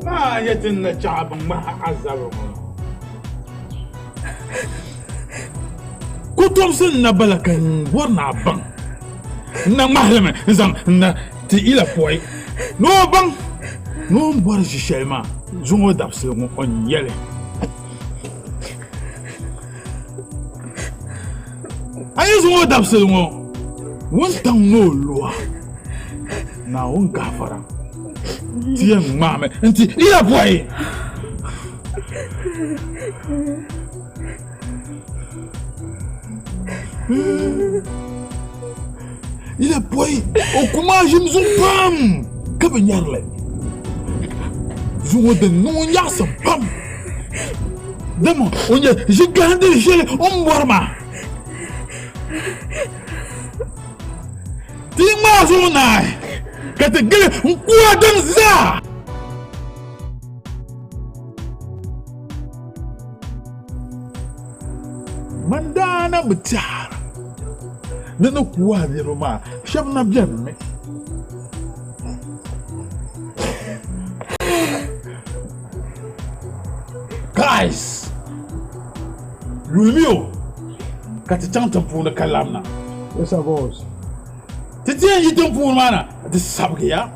ما يتن شعب ما عذبهم كتب سنة بلكن ورنا بان na mahleme zang na ti ila poi no bang no mbor jishema zungo dapse ngo onyele ayi zungo dapse ngo won tang no loi na on gafara ti mame nti ila poi il est boy au comment je me pam comme nyarle je de non yar sa pam demo on y je garde je on borma dis-moi zona que te gueule on quoi dans ça mandana bchar nana kuwa de roma shabna bien mais guys Lulmio kati chanta pour le kalamna yes boss titi yiton pour mana de sabria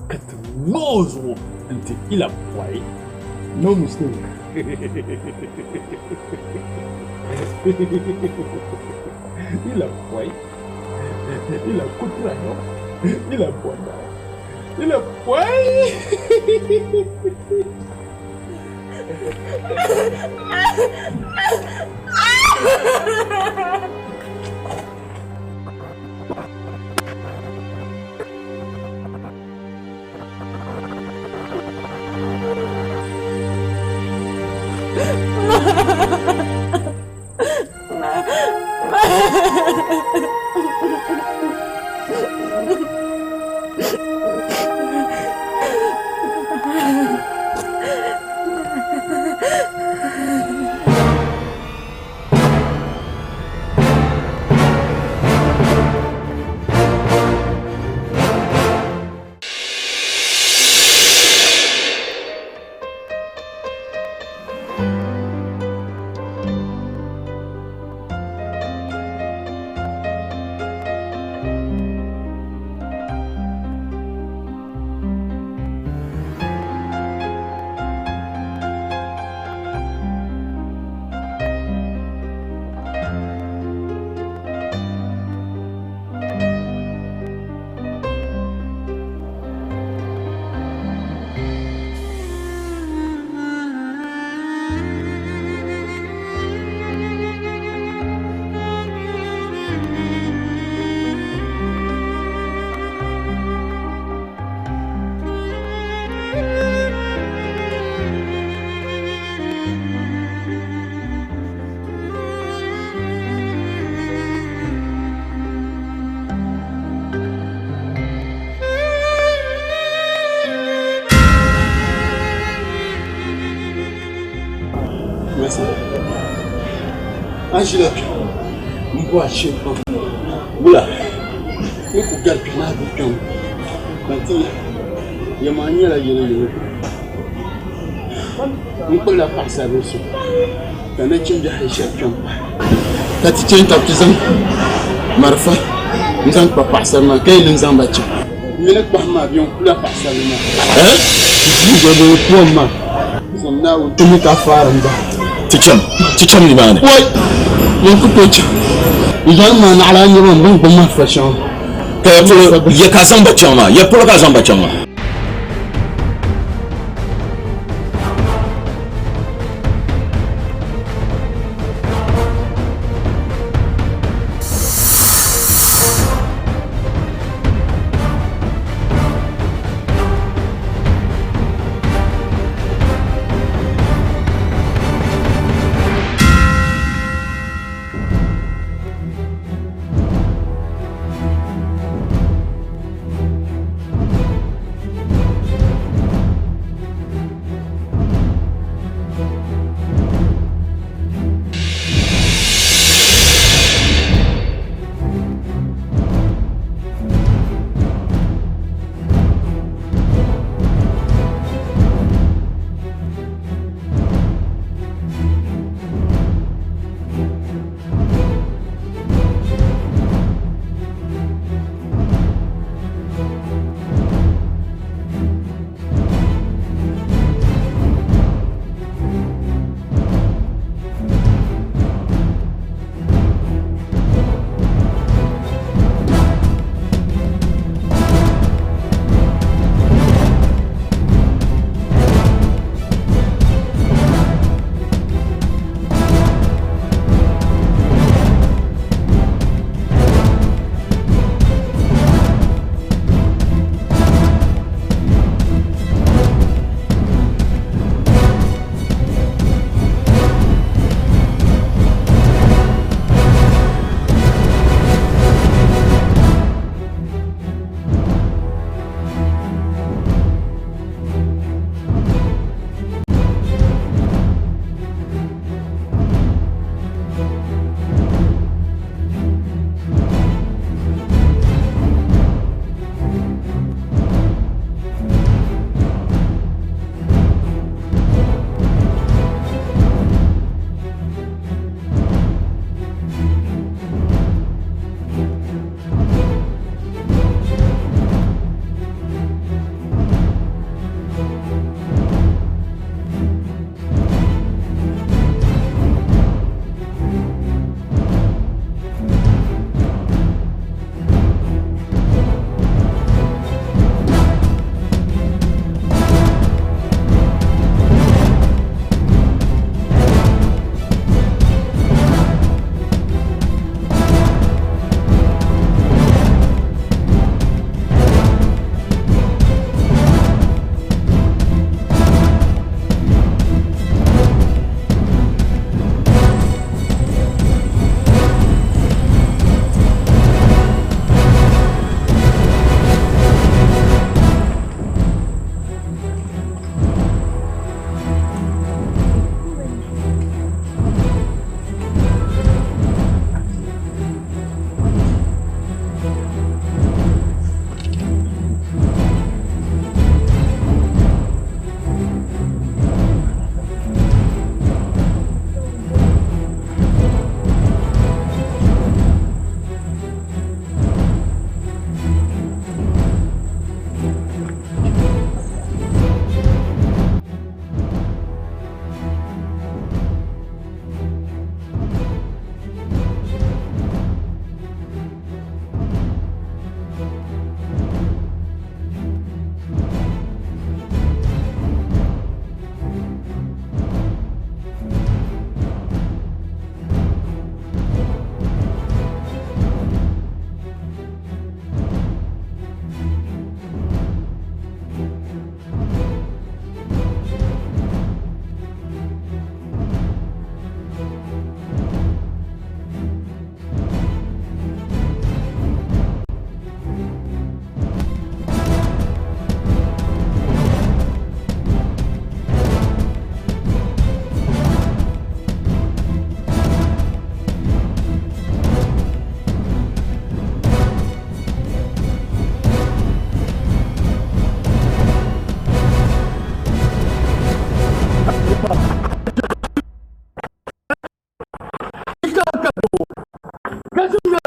kati nozo anti ila boy no mistake il a poil, il a coutrano, il a poil, il a poil. Angela, on va chez toi. Voilà. Il faut garder la bouton. Quand il y a manière à y aller. On peut la passer à l'eau. Quand on tient de réchauffement. Quand tu tiens ta petite Marfa, nous n'avons pas passé à ma caille, nous en battons. Mais le pas ma vie, on peut la passer à l'eau. Hein? Vous avez le point, ma. Nous sommes là où tout le monde a fait. تشم لبانه واي ينكتوش يجمعنا على أنهم بنكم ما فشان يا كازان بتشما يا بولا كازان بتشما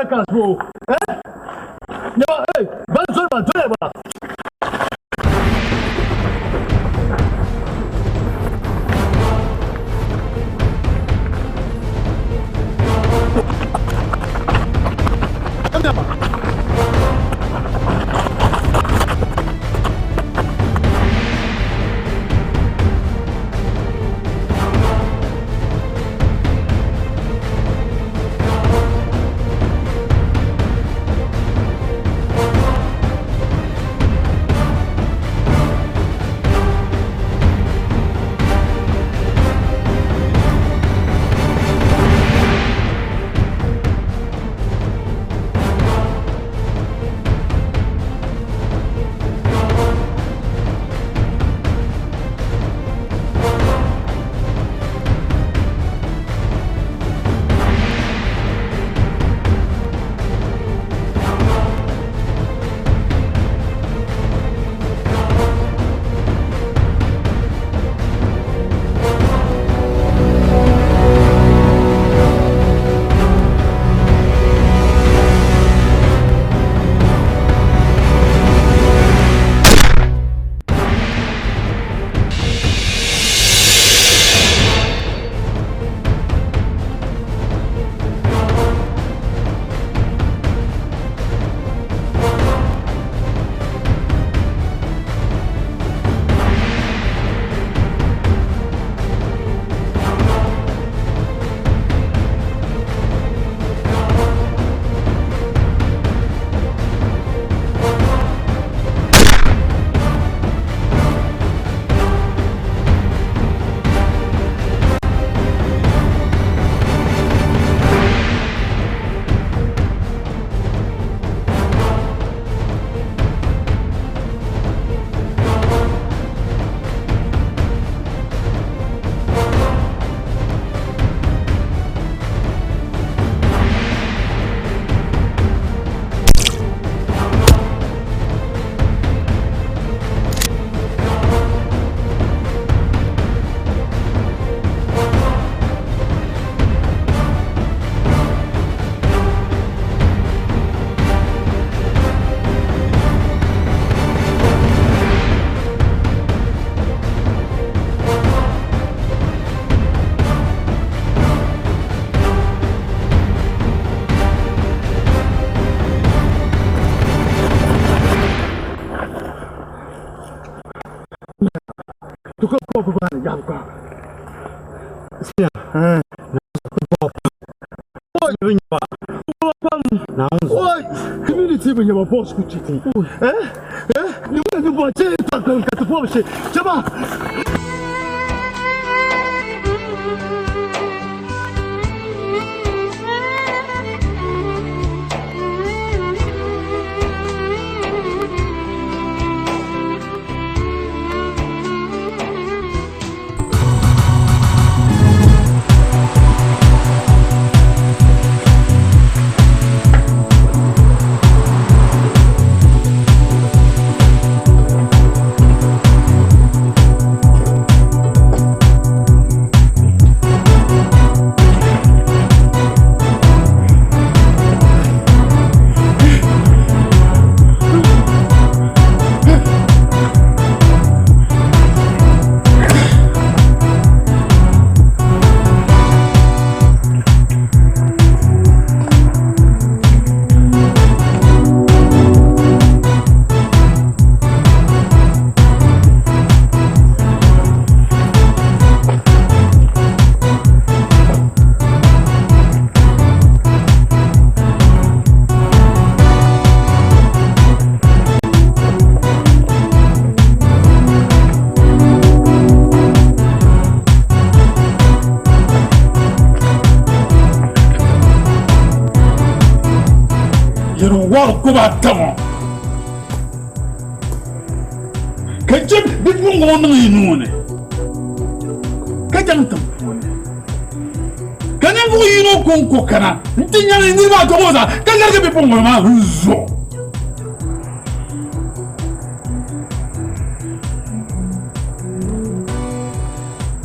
vacances, bro. Hein? Hey, bonne seulement, tenez, voilà. Kubatamo Kajam bitmung ngono inune Kajam tampone Kana bu yino konko kana ntinya ni ba tomoza kangarga bi pongo ma ruzo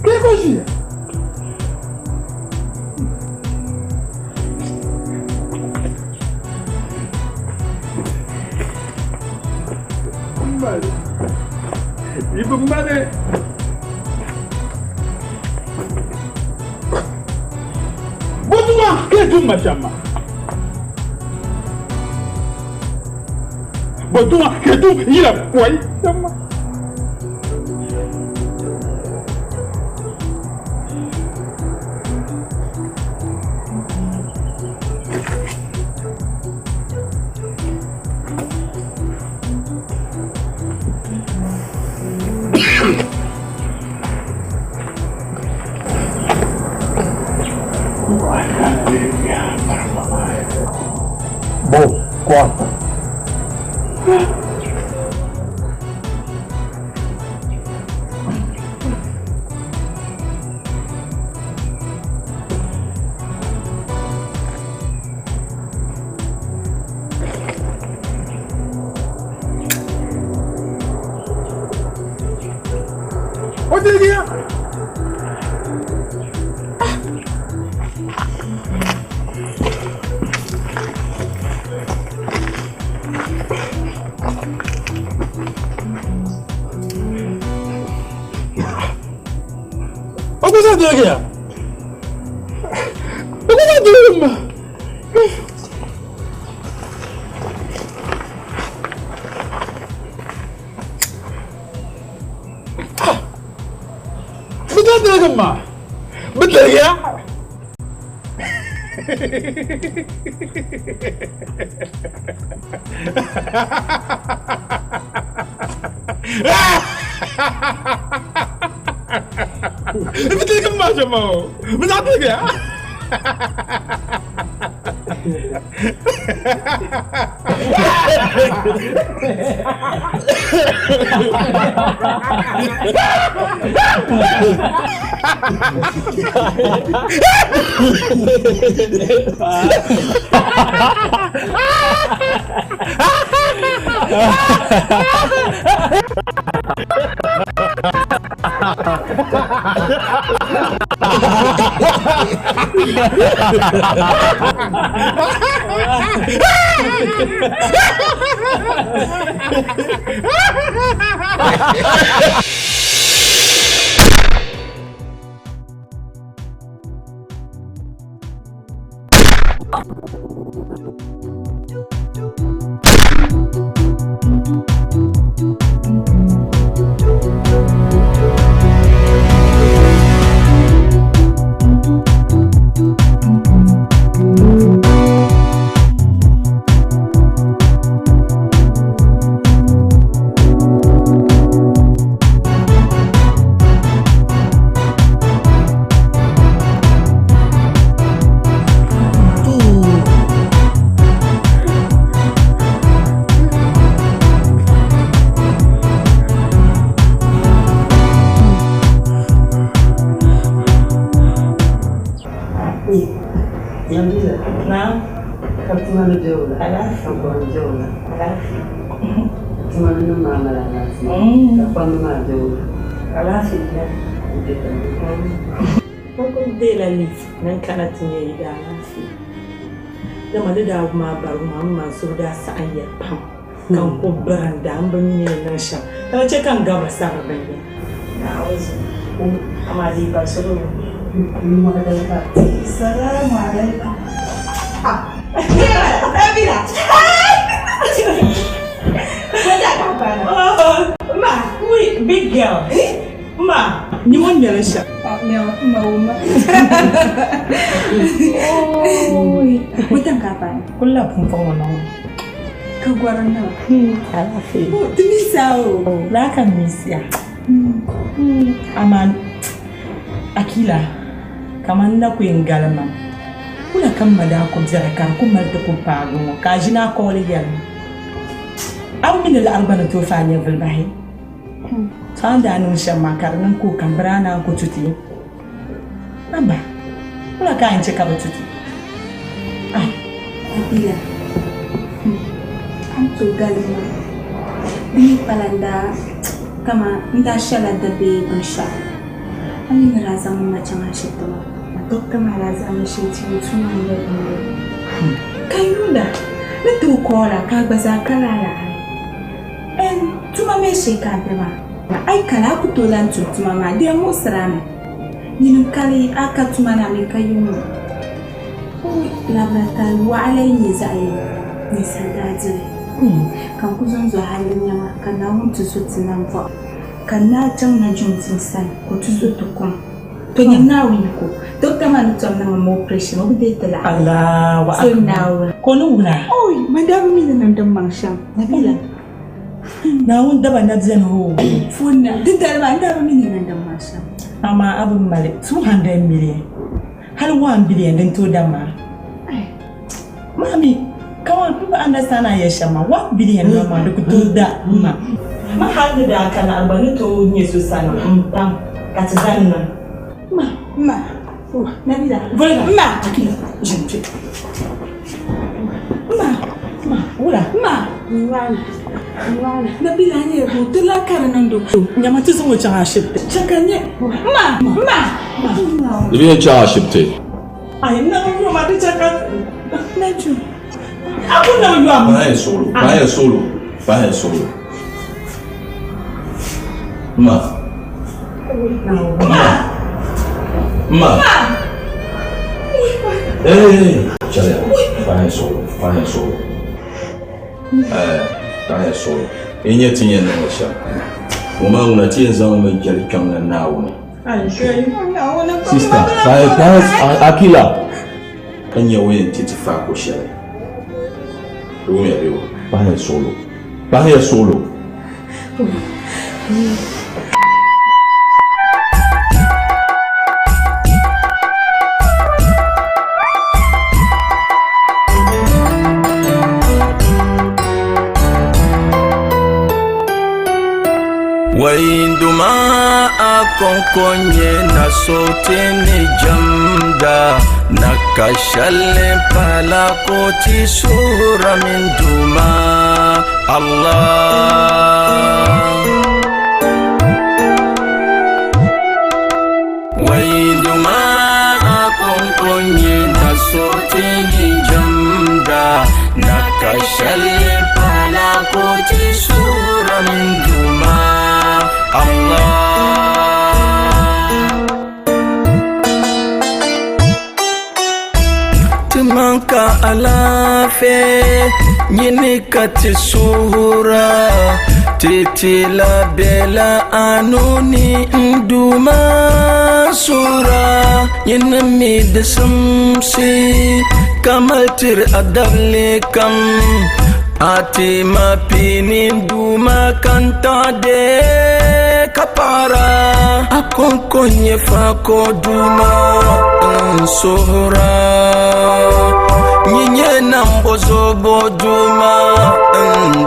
Kekoji Ibumale. Botuma ketu machama. Botuma ketu ila kwai chama. Bom, corta. Onde ele ia? Apa saja dia? Apa saja dia? Betul dia kemana? Betul ya? Betul ke macam mau? Betul ke? nan kana tinye yi da lafi da mali da ma bar ma so da sa'an ya pam kan ko baranda an ban ne nan sha kana ce kan gaba sara ban ne na wasu amma dai ba so mu da ka assalamu alaikum Abira wanda ka bana ma big girl ma ni mon yara sha Mama. Mutan kapan? Kula pumpong mo. Kagwaran na. Alafi. Tumisao. Laka misia. Aman Akila. Kaman na ko yung galama. Kula kamada ko jara kar ko malta ko pago mo. Kajina ko yan. Aw min al arbana to fanya bilbahi. Tanda anong siya makarnan ko kambrana ko tuti. Aba, wala kain cika ba tuti? Ay, Abila. Ang tugal mo. Bini palanda kama nda siya lada be siya. Ang naraza mo macam siya to. Matok ka maraza mo siya tiyo tunang mo. Kayo na. Natukola kagbaza kalala. En tuma tuma me shekara ba ai kana ku tolan tuma ma dai mu sirana yin kare aka tuma na me kayyumu labatal wa alayhi zai ni sadaje kan ku zan zo halin yama kan na mutu su tinan fa kan na can na juntin san ko tuzo to kom to na wi ko doctor man to na mo operation o de tala Allah wa akbar ko nuna oi madam mi nan dan manshan nabila na wunda ba na zan ho funna din da ba da mi nan dan manshan ama abun male 200 million har 1 billion din to dama mami kawan people understand ya shama 1 billion no ma duk to da ma har da kana albani to ne su sana dan ka ta zanna ma Nabila voilà ma akila gente ma wala wala Nabila ne ko tula karanan do nyama tuzo wo changa ship chakanye ma Devient tcha acheté. ay na yo ma de chaka na ju aku na yo am Pas un solo. Ma. Hey, chaleur. Pas un solo. Pas un solo. Il n'y a rien dans le chat. Au moment où on a tiré les hommes, il y a quelqu'un qui a ay shay Sister, pas Akila. Il y a un petit frère au chat. Pas un solo. Wainduma akonkonye na sote ni jamda na kashale pala koti sura min duma Allah Wainduma akonkonye na sote ni jamda na kashale pala koti sura min duma Allah Tumanka alafe Nyini kati sura Titila bela anuni nduma sura Nyini mid samsi Kamal tir adable kam Ati mapini nduma kanta de kapara akonkonye fako duma nsora nyinye nambozo boduma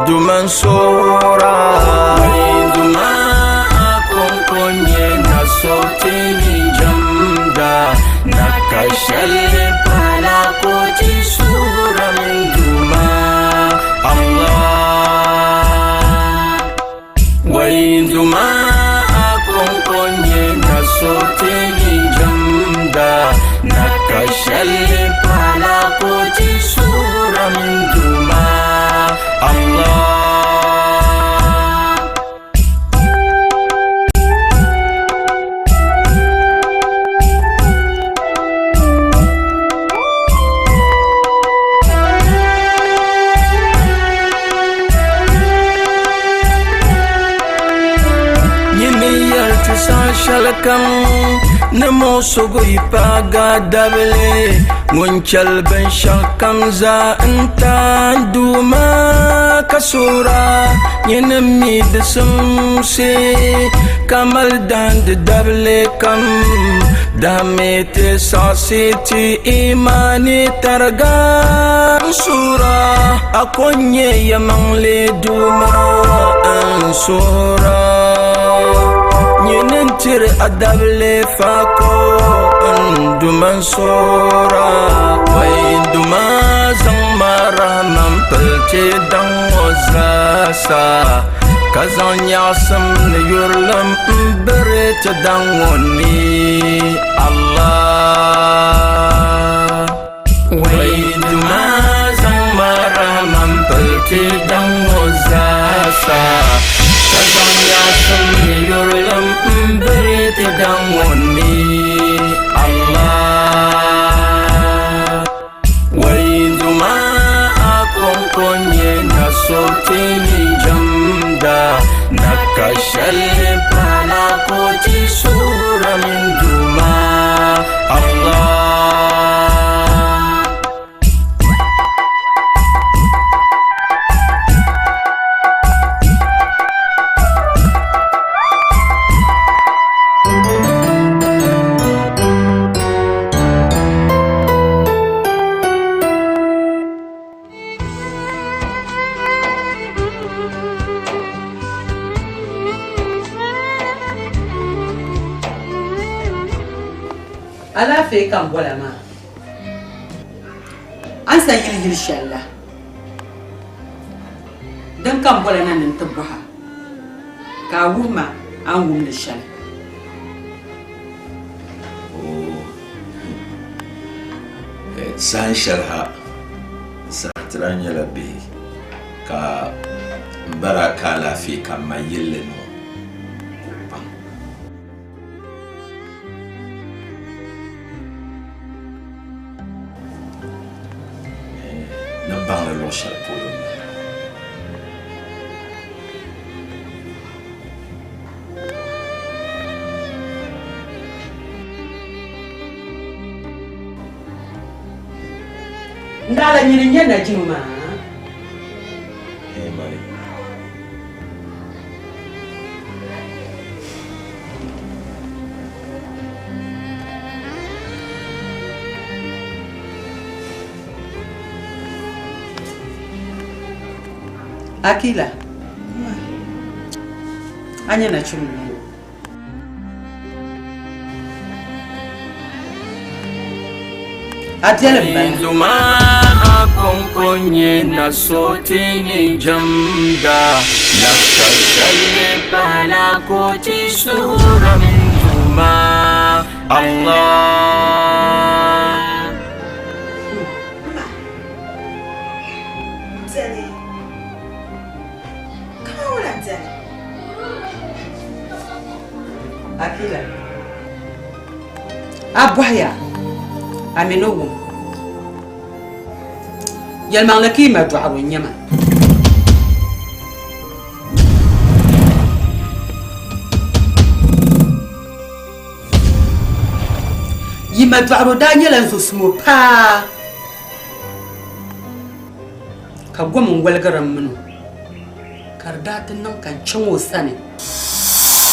nduma nsora nduma akonkonye nasote njamda nakashale pala koti sura nduma Allah Wainduma akonkonye na sote njamda na kashale pala koti sura nduma Allah shalakam namo sogo ipaga dable ngunchal ben shakam za anta duma kasura yenami desumse kamal dand dable kam damete sasiti imani targa sura akonye yamangle duma ansura Nyenentir adable fako nduman sora Wainduma zang maramam pelte dang ozasa Kazan yasam ne yurlam beret dang woni Allah Wainduma zang maramam pelte dang ozasa sotini jamda nakashal pala koti sura min duma Allah. ala fe kan bola ma an san yirgir shalla dan kan bola nan tabbaha ka wuma an wumna shalla san sharha satranya labbi ka baraka lafi kan mayillin bang le loshal polo ndala nyiri nyenda juma mari Akila anya na chumu atele Induma akonkonye na sotini jamda nakashale pala koti sura min duma Allah. Akila abwaya aminogo yalma laki ma du'aru nyama yima du'aru daniel an so sumo pa ka gomun walgaran mun kardatin nan kan cin wasane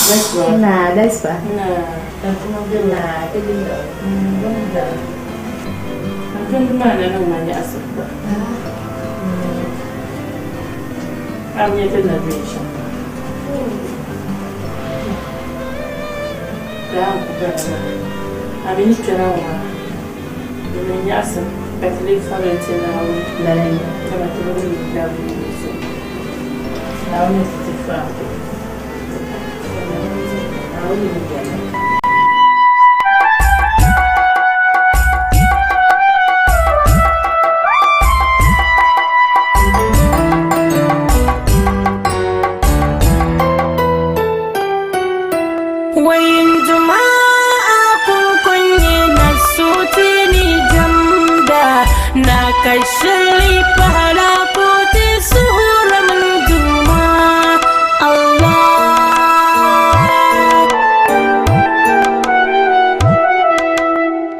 Nah, that's fine. Nah, that's not good. Nah, it's good. Kan mana namanya asal? Kami itu nabi Islam. Dah bukan. Kami ni kerana namanya asal. Katolik Valentina lain. Kami tu nabi Islam. Nabi Islam. Nakashali pahala kote suhura manduma Allah.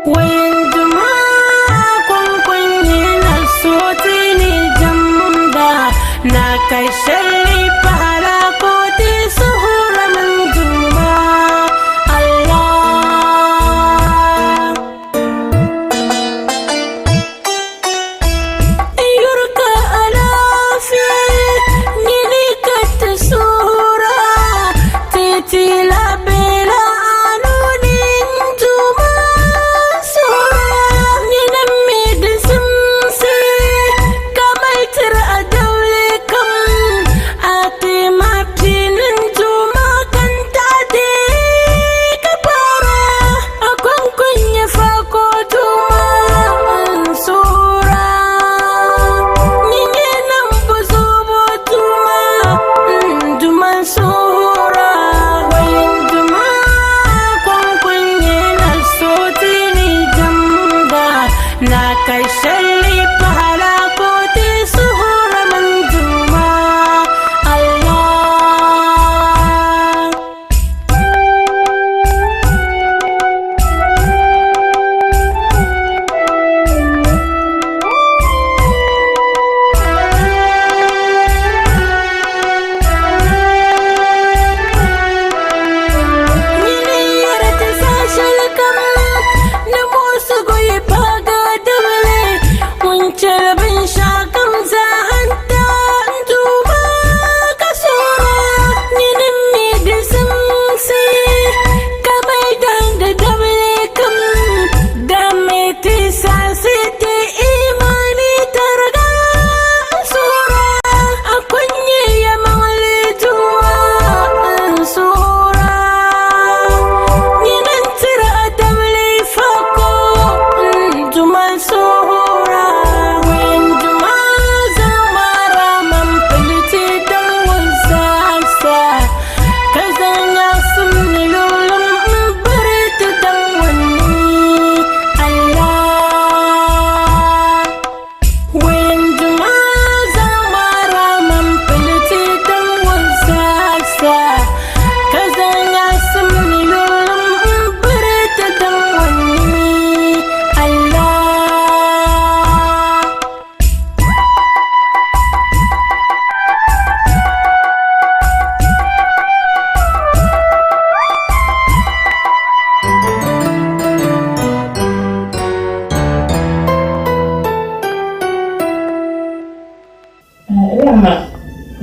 Waynduma kunkunye na sote ni jamda nakashali pahala kote suhura manduma Allah.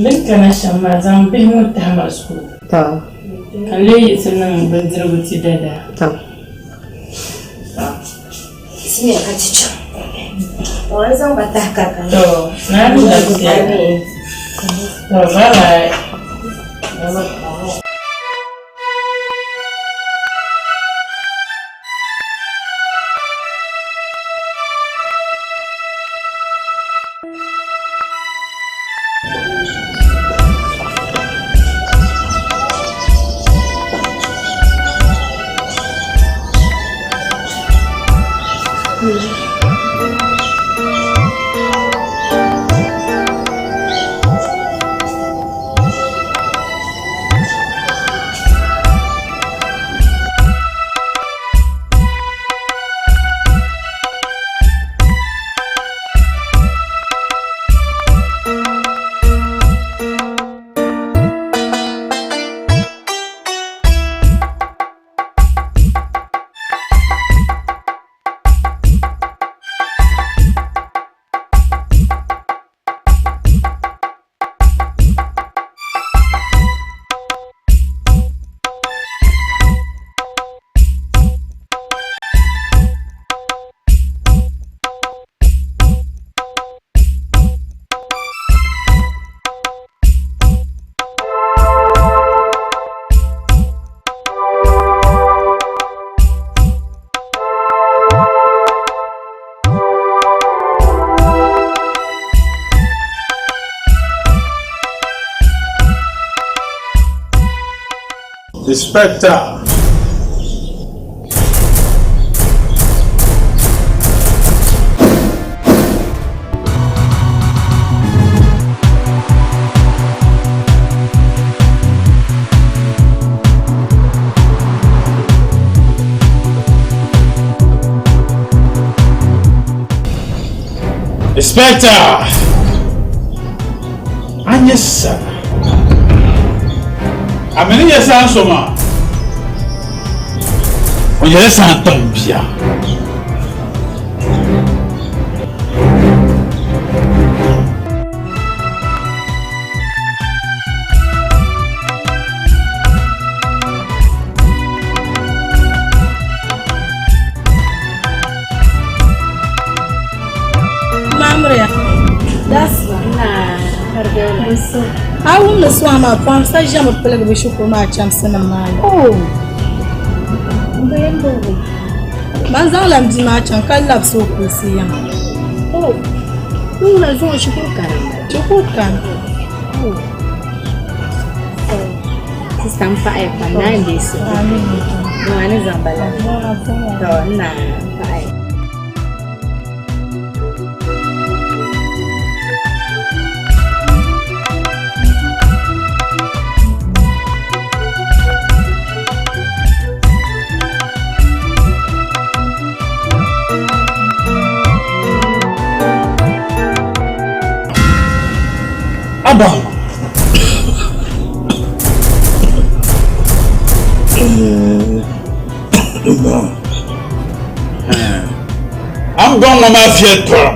لكن شما زام بهم متهم مسؤول. طبعا. كان ليه يسمون بنزرو تدادا. طبعا. سمي كاتشا. وأنا بتحكي كان. تو نعم لا. تو باي. Inspector. Inspector. Anyesa. Ameni yesa soma. On yesa tombia. Mamre. Das I won't miss one of my so jam of play with you for my chance in a man. Oh, Manzal and Dimash and Kyle love so pussy. Oh, who knows what you can? Oh, System 5 and 9 days. I mean, no one is on balance. No, 5. Abang. I'm going to my theater.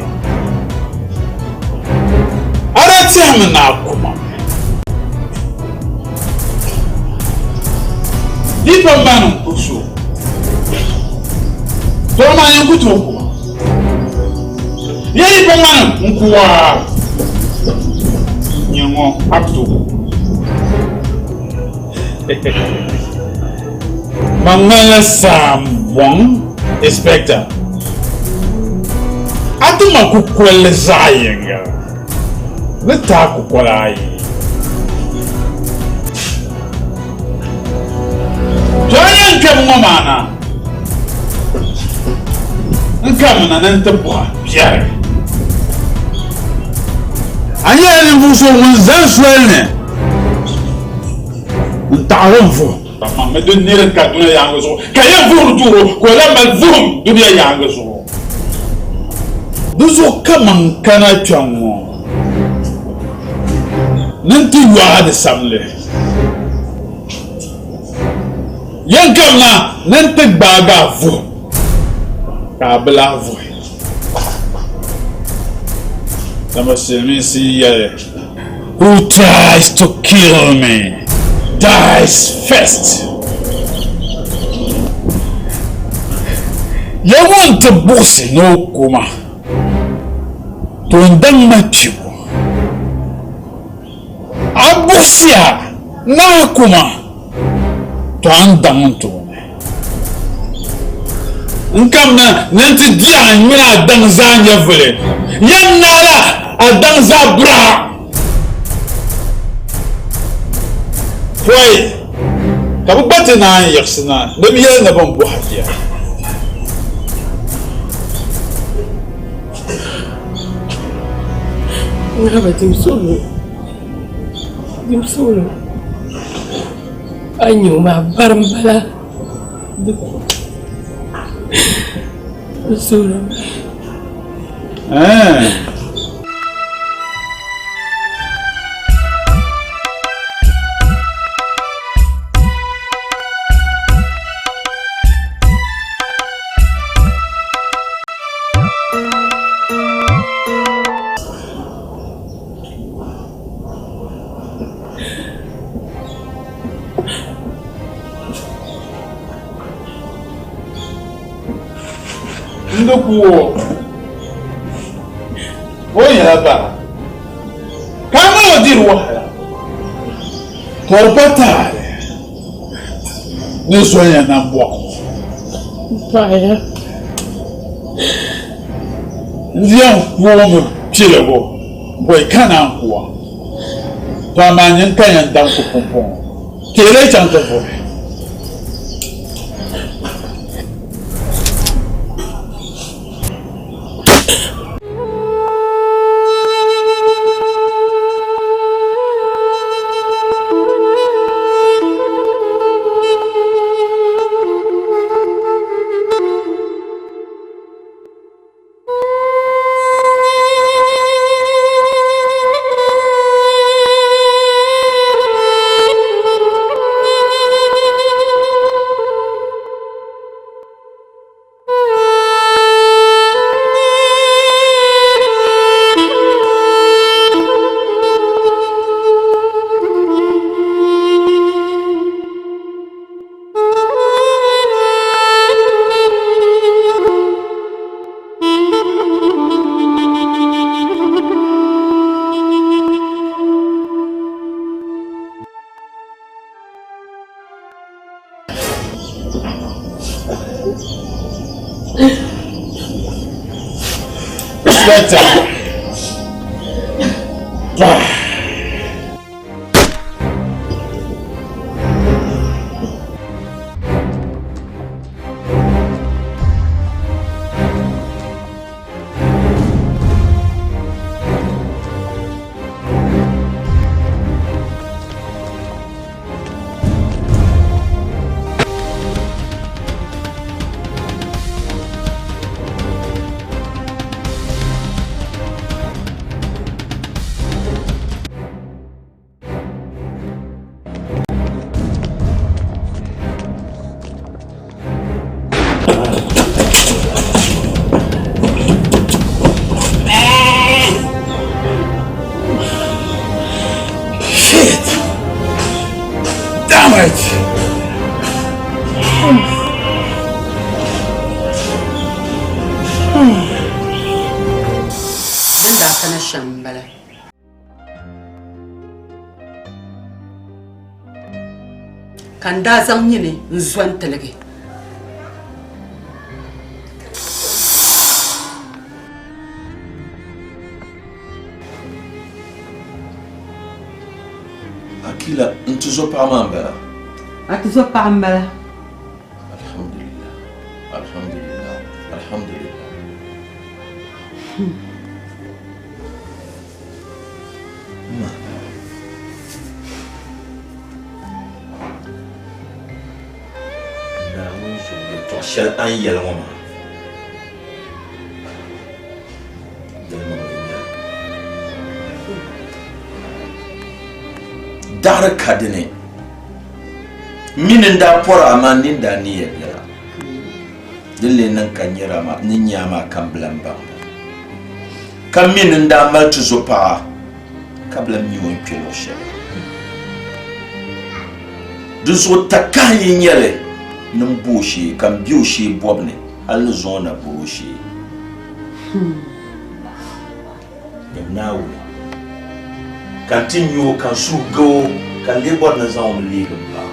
I don't tell me now, come on. Deep of man, Kusu. Don't mind you to. Yeri for man, Mukua. You up to Mamela Sam Wong, Inspector. I do not cook well as I am. Let's talk what I Giant Kamana. And come on and enter boy, Jerry. muso ŋun zan soli ni n taɣari n vuhum pam mi din nira ka duniya yaanga zuɣu ka yɛn vuhum duuro ka o la mali vuhum duniya yaanga zuɣu di zuɣu kaman kana kpɛŋ ŋɔ nin ti yɔɣa di sabili yɛn kam na nin ti gbaagi a vuhum ka a bila a vuhi dama silmiinsi yɛli who tries to kill me dies first. Ya want to boss no kuma to ndan machibu abusia na kuma to andan to nkam na nanti dia nyina dan zanya vele yan nala adan zabra Foi! Kamu baca na yaksina, demi ya na bom buhatia. Ngaba timsulu. Timsulu. Anyu ma barambala. Timsulu. Ndokuo. Oya ba. Kama odirwa. Torpatare. Nisoya na mbwa. Paya. Ndia kuomo chilego. Boy kana kwa. Kwa manyen kanya ndanku pompon. Kele chanto boy. Kanda zang nyine nzwan telege. Akila, ntuzo pa mambala. Atuzo pa mambala. Alhamdulillah. Alhamdulillah. Alhamdulillah. shall I yell woman? Dara Cadene Mininda Pora Amandinda near Yara. The Lenan Canyerama, Ninyama Camblamba. Come in and down Maltuzopa, Cablam you in Piloshe. Do so Takai Yere. Num bushi, can bushi bobne, aluzona bushi. Now, continue, can so go, can live on his own legal bar.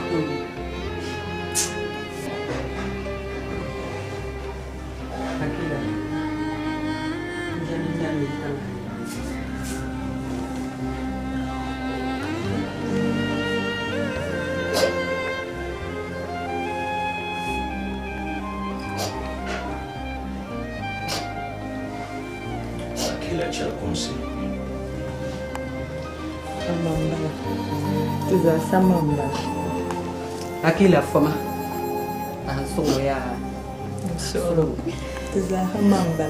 Samamba akila foma ansongo ya solo tiza hamamba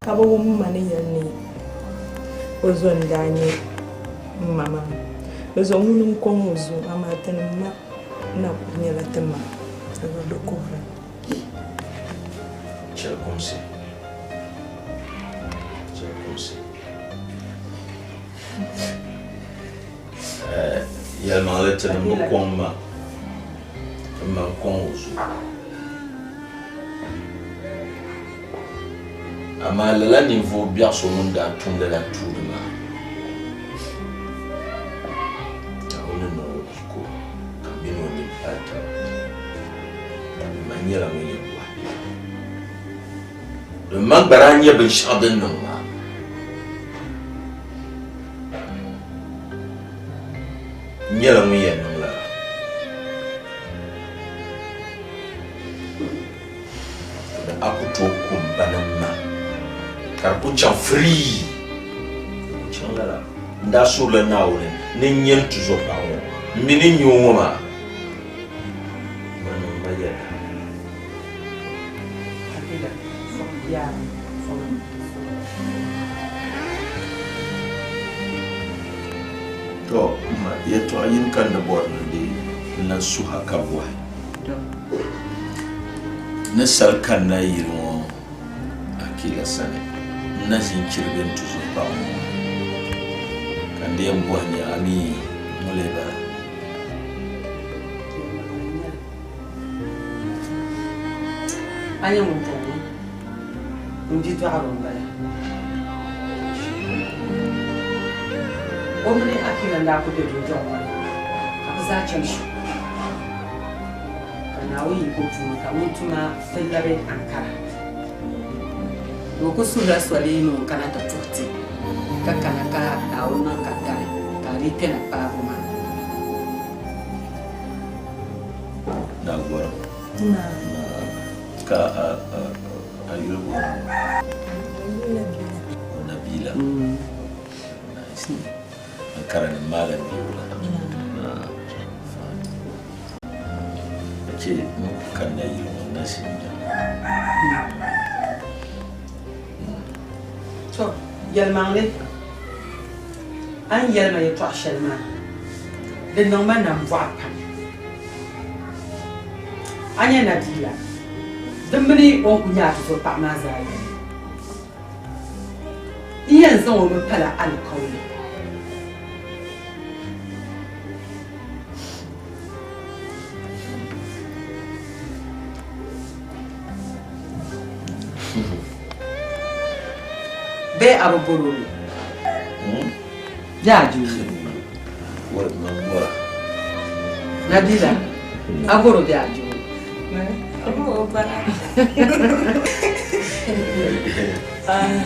kabo mumane yani ozondanye mama ozo ngunu nkomuzo amatene ma na kunyela tema ado kokra Chelkomsi ya maleta na mkwama mkwanguzu amalala niveau bien sonunda tunde la tourma taona no iko kamino ni pata maniera mwenye bwa le magbaranya ben shaden no ma nyela mwenye nula akuto kumbanama karpucha free changala ndasula naule ninyen tuzo pawo mini nyoma mano mbaya akila ya to ma yeto ayin kan da borno de na su haka boy na salkan na yiro akila sane na zinkirben tuzo ba kan da yan bohnya ani mole ba anya mun tawo ndi to aron baya omri akila nda ko de jojo akaza chanshi kana wi ko tuma ka mutuma fellabe ankara loko sura swali no kana ta tuti kakana ka dauna ka tare tare tena pa ma na gora ka ayubu nabila nice karani malami ce kan na yi wannan sinja to yalmangle an yalma ya to shalma den non man nan va pa anya nadila dambani on kunya to pa ma zai iyan zan wa fala alƙawari be abogoro jaju wala mangora nadila agoro jaju Oh, para.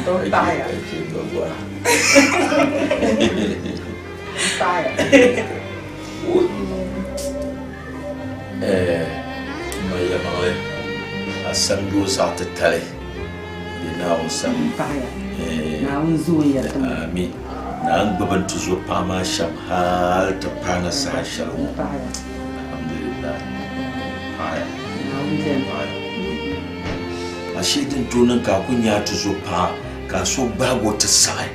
to taya taya maya male asandu sa'at tale na usam taya na unzu ya mi Nang beban tu zo pama sham hal te pana sa shalom. Alhamdulillah. Hai. Ashidin tunan ka kunya tu zo pa ka so bago ta sai.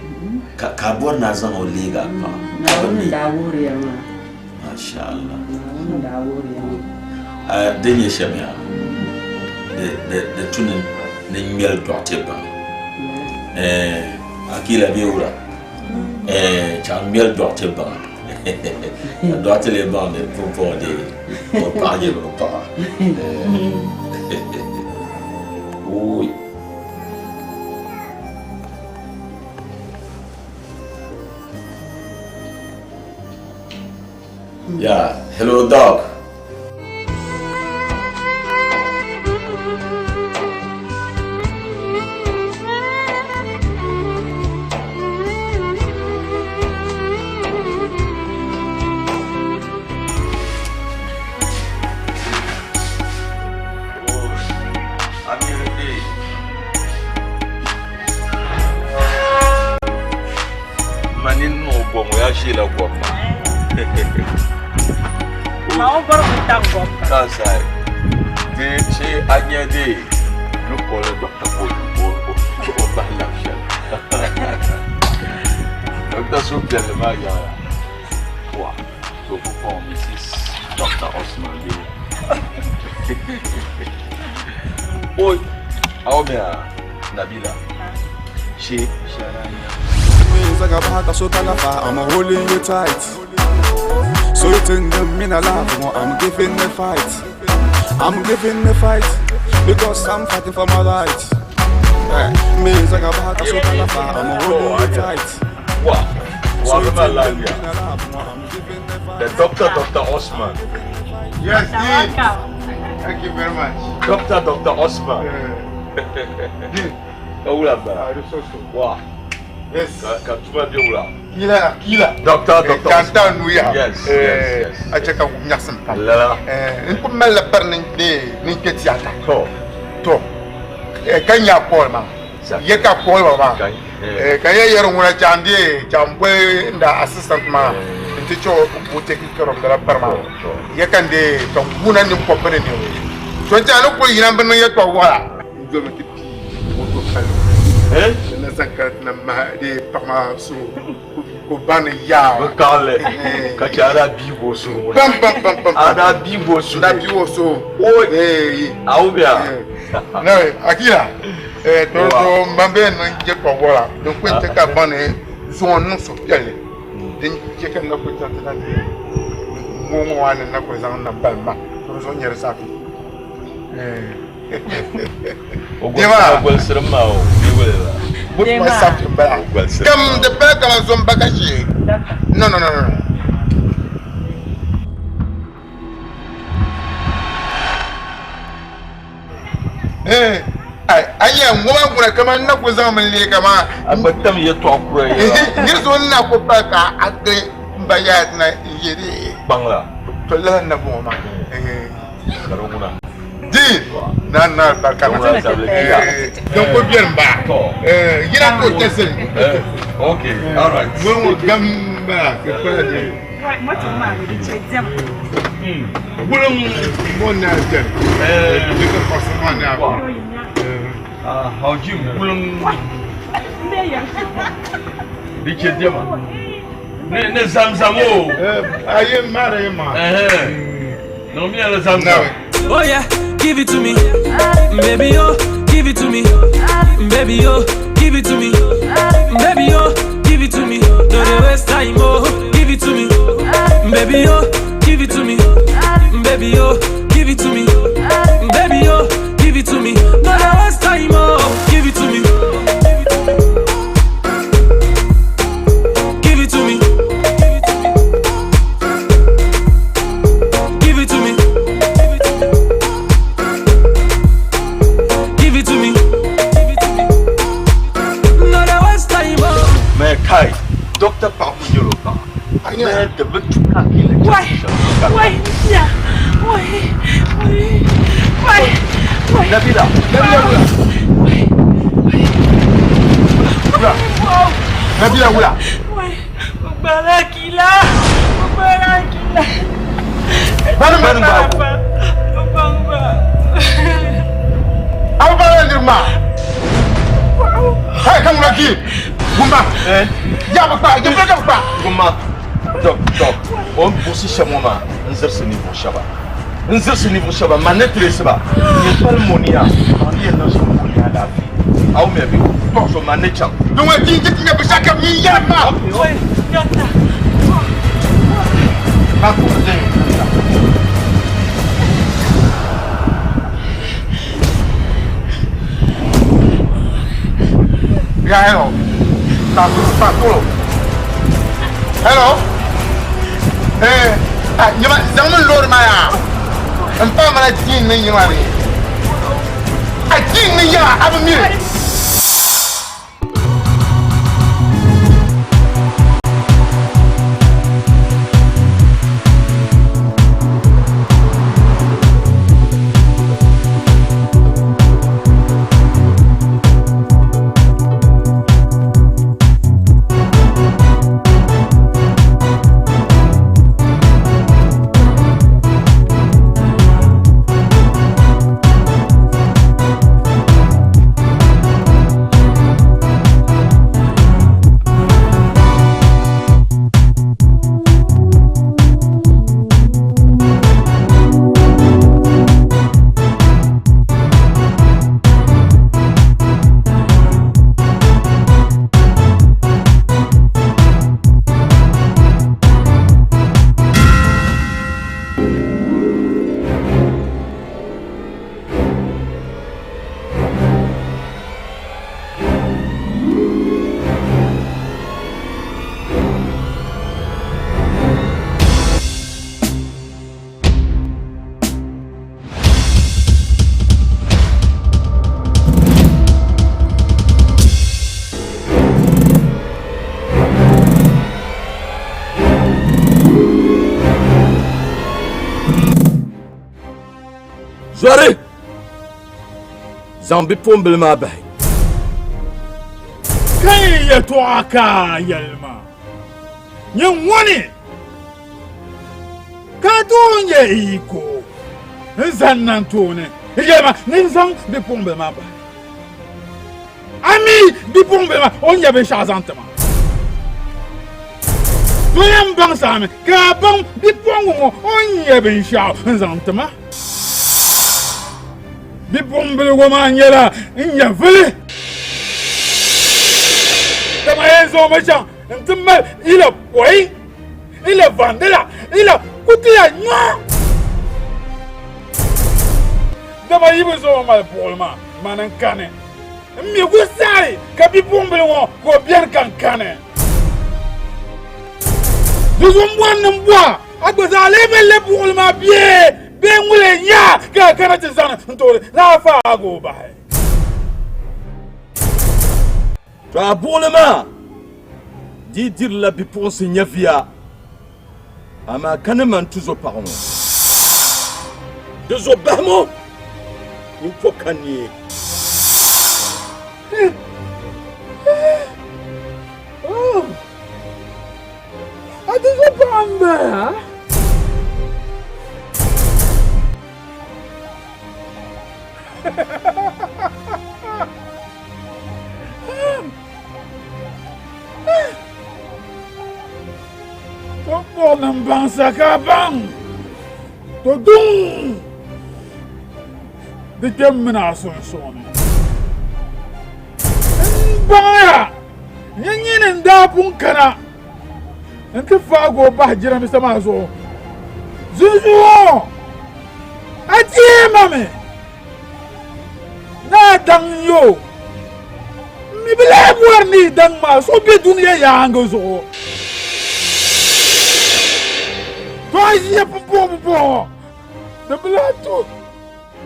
Ka bor na zan oliga pa. Da wuri ma. Masha Allah. Da wuri ma. Denye shamia. De tunan n'ingel dote ba. Akila biura. Chambiel dote ba. Dote le ba de pour des pour parler le pas. Oui. Yeah, hello dog. La guapa. Mau baru kita guapa. Kasai. Dece anyade. Lu boleh dokter pun ubah langsung. Dokter sudah lama ya. Wah, so for Mrs. Dr. Osman. Oi, awamnya Nabila. Sharanya. I'm holding you tight. So you think them in a love, I'm giving the fight. I'm giving the fight because I'm fighting for my rights. I'm holding you tight. Wow, the Dr. Osman. Yes, thank you very much. Dr. Osman. Wow. Yes. Katuma biura. Kila. Doctor. Kanta nuya. Yes. Acheka kunyasim. Allah. Nkumela pernin de ninketiata. To. Kanya Paul ma. Yeka Paul baba. Kaya yero nguna chandi chambwe nda assistant ma. Nticho buteki kero ngala perma. Yeka nde tonguna ni kopere ni. So jalo ko yinamba no yetwa wala. Njome tipi. Moto kalo. Na zakat na ma de parma so ko ban ya kale ka cara bibo so pam ada bibo so o aubia na akila to mambe no je ko wala do ko te ka ban so no so yale din je kan na ko tata na mo wan na ko zan na balma to so nyere sa fi Ogwal sirmao biwela put myself to back. Come the back of some bagashi. No. I am one when I come and knock with them and lay come out. But tell me you talk right. This one now put back at the Bayat night. Bangla. To learn the woman. Nana Bakana. Don't put them back. You don't put this in. Okay, all right. When we come back, What a man, one night, how you Richard Diamond. Zamzamo. I am married, man. No, me and Zamzamo. Oh yeah, give it to me, baby. Oh, give it to me, baby. Oh, give it to me, baby. Oh, give it to me. Don't waste time. Oh, give it to me, baby. Oh, give it to me, baby. Oh, give it to me, baby. Oh, give it to me. Don't waste time. Oh, give it to me. Give it to me. Give it to me. Give it to me. No, that was time. Mais Kai, Docteur Parfum Yoloba. Mais de votre kakile. Ouais. Nabila. Nabila, Barakila. Barakila. Bang. Apa bang dirma? Hai kamu lagi. Gumba. Ya apa? Jangan apa? Gumba. Dok. On bosi chamoma. Nzir sini bu shaba. Nzir sini bu shaba. Manetre seba. Yepal monia. On y est dans son monia la vie. Au me bi. Tok so manecham. Donc on dit que tu n'as pas qu'à mi yama. Oui, yata. Aku deng. Ya hello. Tak dulu. Hello. Nyama zaman lor maya. Empa mana tin ni nyama ni. Tin ni ya abu mi. Zare! Zambi pombil ma bai. Kai ya to aka yalma. Yin wani. Ka to nye iko. Zannan to ne. Yalma, nin zan bi pombil ma bai. Ami bi pombil ma on ya be shazantama. Doyan bang same. Ka bang bi pongo on ya be shazantama. Bi pombil go man yala nya vele. Kama yezo macha ntima ila boy ila vandela ila kutia nya. Kama yibo zo mal polma manan kane. Mi gusai ka bi pombil wo ko bien kan kane. Duzum wan mbwa agbaza lebe polma bien. Bengule nya ka kana tsana ntore la fa go bai. Toi bolema. Di dir la bi pour se nyavia. Ama kaneman tuzo par moi. Tuzo bamo. Il faut kanye. Oh. Atuzo pamba. Topo ng bangsa ka bang? Todung! Di kem minason-son. Bangaya! Yan ang dapong ka na. Ang kafago ba dyan ang maso? Zuzuo! Ati mami! Na dang yo! Mi bilay buwar ni dang ma so bi dunia yang zo. Toy ya po. Da blato.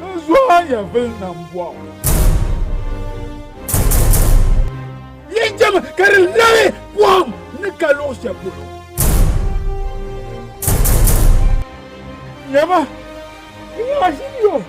Na zo ya vel na mbwa. Yinjam kar lawe pom ni kalo se pulo. Yama. Ya sinyo.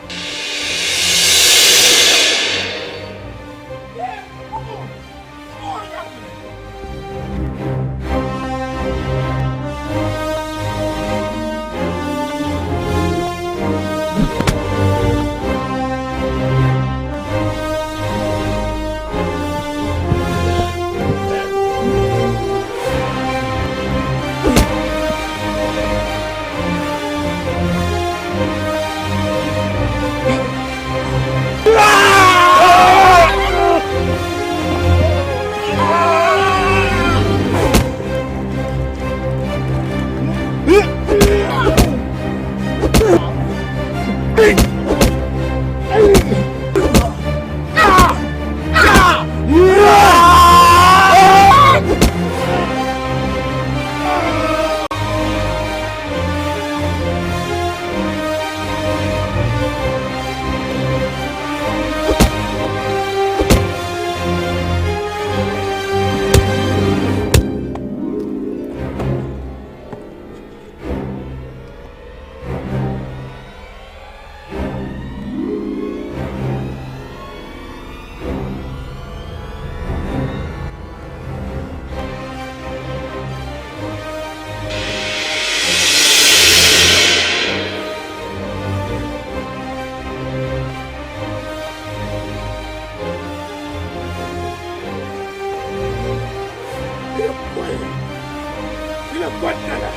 ila kotala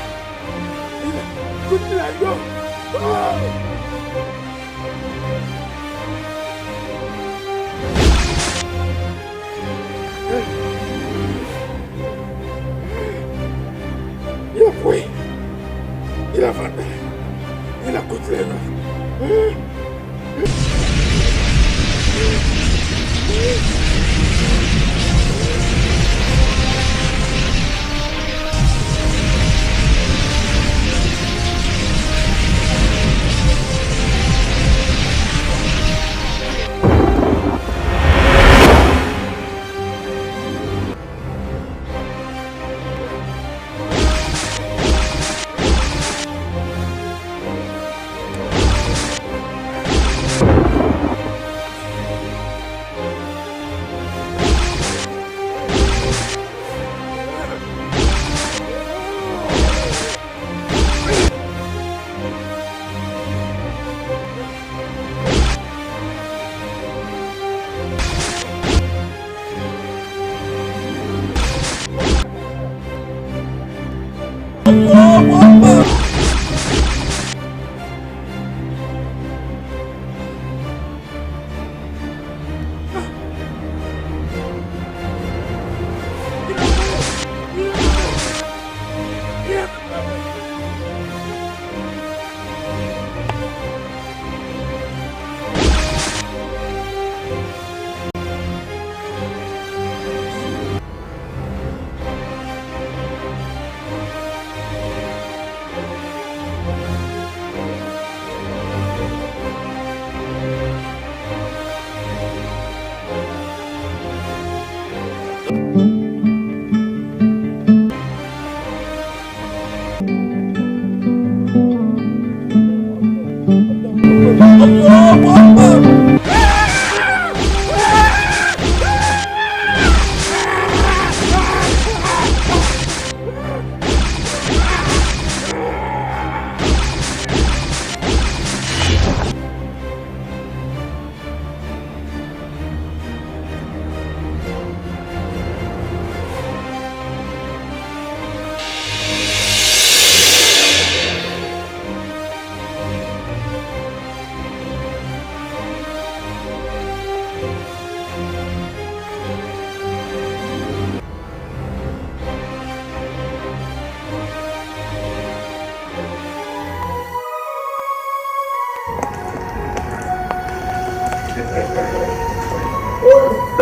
ila kotala yo ila foi ila vanda ila kotala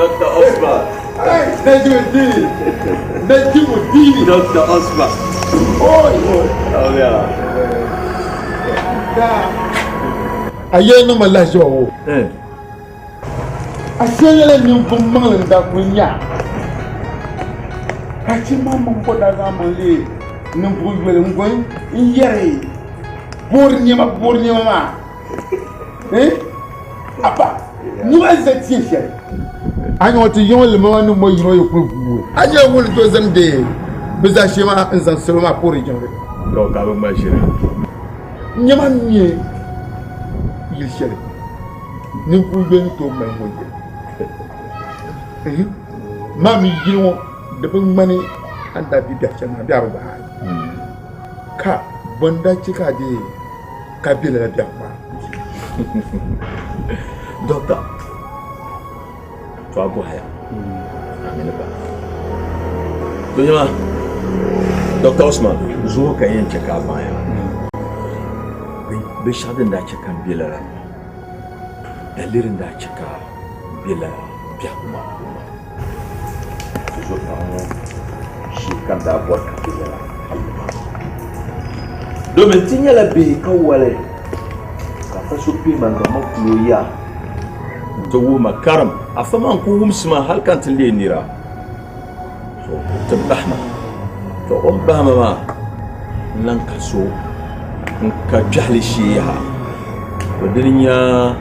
Dr. Osman. Najmuddin. Najmuddin. Dr. Osman. Oi. Oh yeah. Aye no malajo wo. Asiyele ni mbumang nda kunya. Kachi mama mpoda zamale. Numbugwele ngwen yere. Bornyama ma. Apa. Nuwa zati she. Anyo ti yon le ma no mo yiro yo kubu. Aje wol to zamde. Biza shema nzan selma pori jonge. Ko ka ba ma shira. Nyama nye. Yishele. Numbugwele to mangoje. Mami yiro de bangmani anda bi da chama bi arba. Ka banda chika de kabila la biakwa. Doctor, tu as beau haya. Amina ba. Donyama, Dr. Osman, zo ka yin cheka baya. Be shadin da cheka bila. Dalirin da cheka bila biakuma. Zo ka shi kan da bot bila. Domin tinya la be kawale. Ka faso pi man da makloya. To makaram afama ko wumsma halkan tille nira so tabahma to bahma ma lan kaso ka jahli shiha wadrinya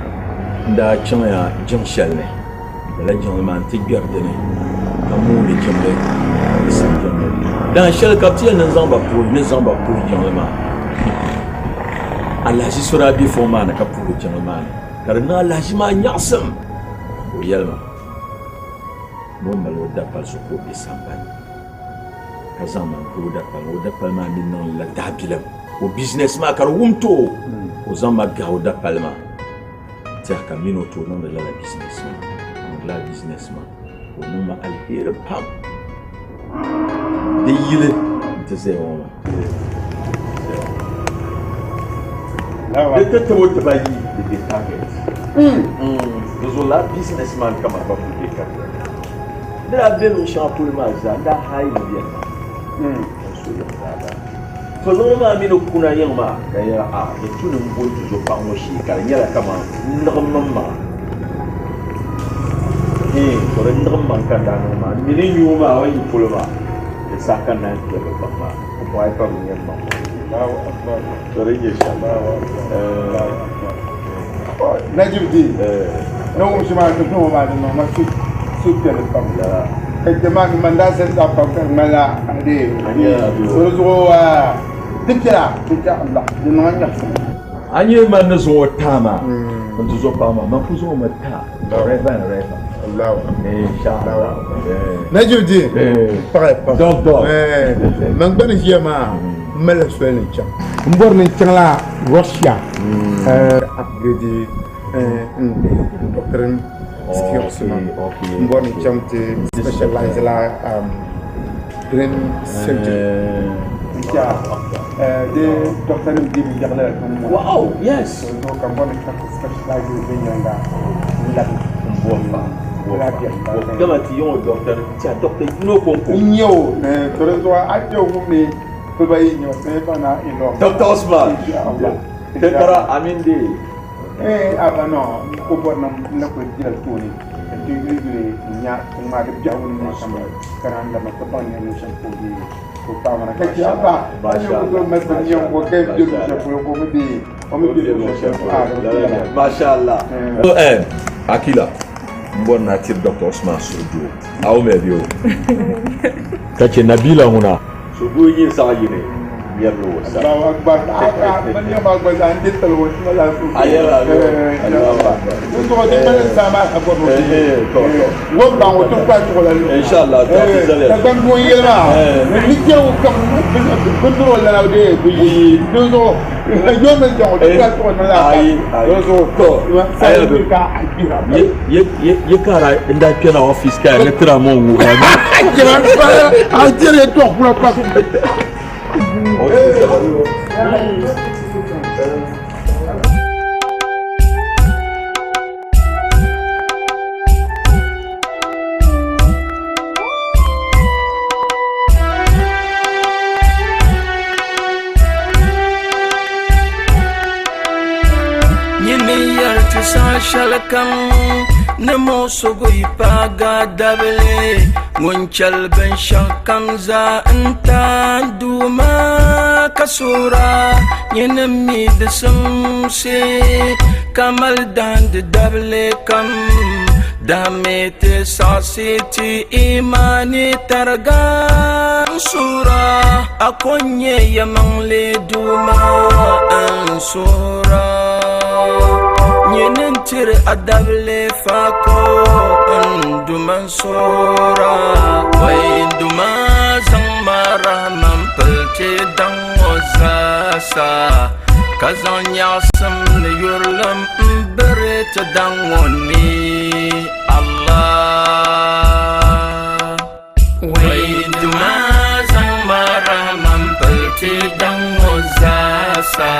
nda chanya jingshal ne la jingman tigar dene kamu ni chembe dan shal kaptiel nan zamba pour jingma Allah si sura bi fo mana ka pour jingma karena lazima nyasam yalma mo malo dapat suku di sampai kazama oda palma min la dabilam o business ma kar wumto o zama gauda palma tiya kamino to non la businessman o numa alheri pam de yile de zewoma de te wot bayi de target la businessman kama ba ku de target da belo shampoo maza da hayi biya so ya da to no ma mi no kuna yamma kaya a ya tunin bonju zo pa mo shi kala yara kama ndamma to ren ndamma kan da no ma mi ni yuma wa yi pulma ya saka nan ke ba ma ko ai pa mi yamma Allahu akbar to ren ye sha Najib di no mo shi ma no ma no ma super famila et demande mandat c'est à faire mala ade so dikira Allah de no anya anye man zo tama on zo pa ma ku zo mata reva Allah inshallah Najib di donc man ban jema mala swelin cha mbor ni changla Russia upgrade doctrine skills mbor ni chamte specialize la brain surgery de docteur di biarla wow yes donc mbor ni specialize in yanga la mbor kama ti yon docteur tia docteur no konko nyo tore zo ajo ngumi ko bayi nyo se bana ino Dr. Osman tekara aminde abano ko borna na ko dira toni ti gri nya ko ma de jawun na sama karanda ma ko banya no shampoo di ko pamana ka ci aba ayo ko ma ko nyo ko ke de shampoo ko mi o mi de shampoo masha Allah Akila mbon na tir Dr. Osman Sodo aw me bio kace Nabila huna Sodo yin sa yine yallo Allahu akbar man ya ba ba an dital wa wala su ayala Allahu akbar to di man sama abo no wo ba wo to kwa to la inshallah ta ban mo yela ni ke o kam ko la de bi do zo yo me jo to kwa to na la do zo to ayala ka ye kara inda pena office ka ne tra mo wu a dire to kwa kwa shalakam namo sugoi paga dabele ngunchal ben shakam za anta duma kasura yenami desumse kamal dand dabele kam damete sasiti imani targa sura akonye yamangle duma ansura Yenentir adable fako Nduman sora Way nduma zangmara Mampelte dango zasa Kazan yasam ne yurlam Mberet dango ni Allah Way nduma zangmara Mampelte dango zasa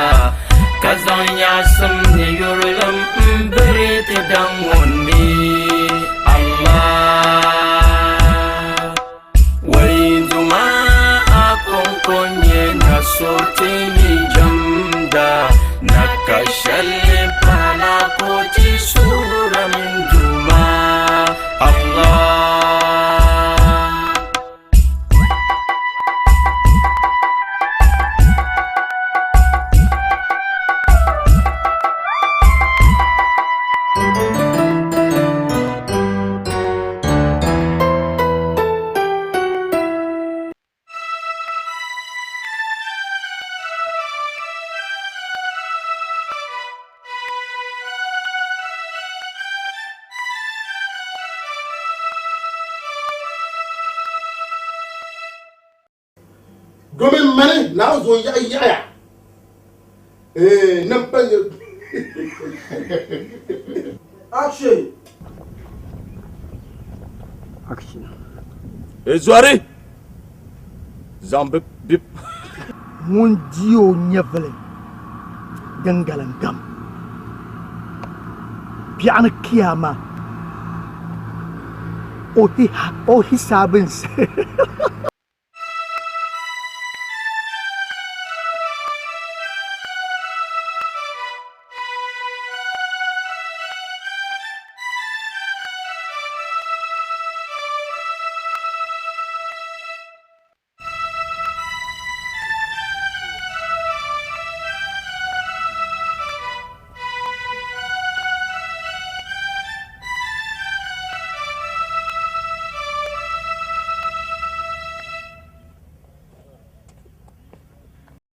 Kazan yasam ne yurlam Mberet dangon mi Allah Wainduma akong konye na sote ni jamda Nakashale pala ko ti suram domin mane na zo ya nan fanye action Zoare Zambe bip mun jiyo nyevle dangalan gam bi'an kiyama o hisabin